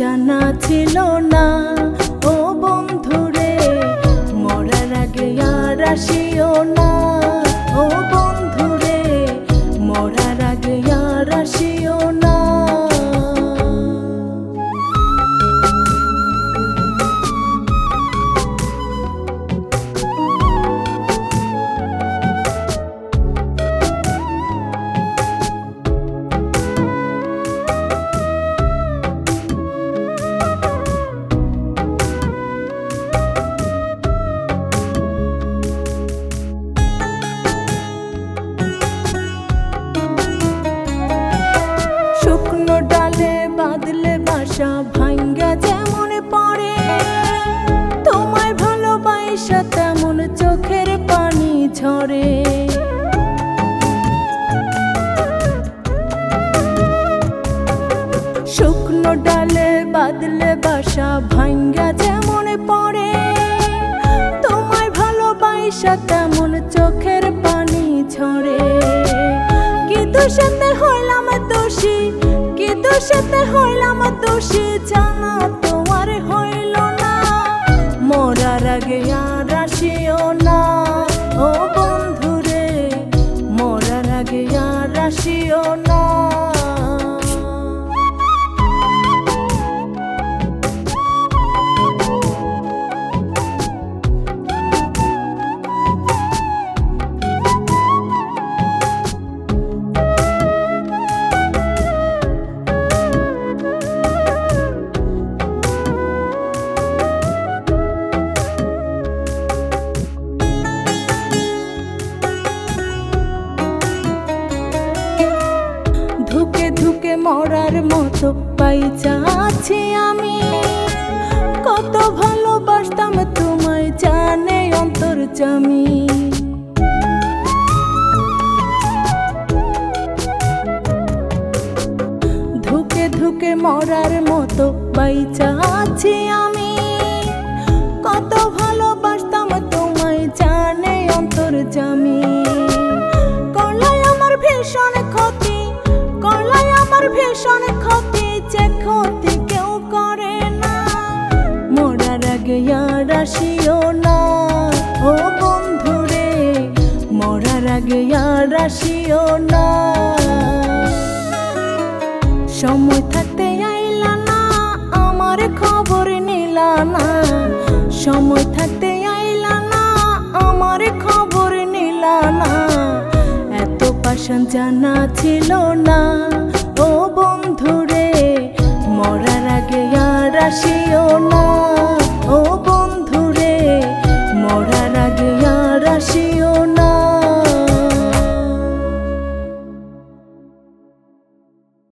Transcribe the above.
জানা ছিল না ও বন্ধুরে, মরার আগে আর আসিও না ও বন্ধুরে, মরার আগে আর আসিও না। শুকনো ডালে বাঁধলে বাসা ভাঙ্গা যেমন পড়ে, তোমায় ভালোবাসা তেমন চোখের পানি ঝরে। শুকনো ডালে বাঁধলে বাসা ভাঙ্গা যেমন পড়ে, তোমায় ভালোবাসা তেমন চোখের পানি ঝরে। কি দোষেতে হইলাম দোষী, কি দোষেতে হইলাম দোষী, জানা তোমার হইল না, মরার আগে আর আসিও না ও বন্ধুরে, মরার আগে আর আসিও না। ধুকে ধুকে মরার মতো পাইচা আছি আমি, কত ভালোবাসতাম তোমায় জানে অন্তর্যামী। ধুকে ধুকে মরার মতো পাইচা আছি আমি, কত ভালোবাসতাম তোমায় জানে অন্তর্যামী। করলাই আমার ভীষণ ক্ষতি, করলাই আমার ভীষণ ক্ষতি, যে ক্ষতি কেউ করে না, মরার আগে আর আসিও না ও বন্ধুরে, মরার আগে আর আসিও না। সময় থাকতে আইলা না, আমার খবর নিলা না, সময় থাকতে আইলা না, আমার খবর নিলা না। এত পাষাণ জানা ছিল না ও বন্ধুরে, মরার আগে আর আসিও না।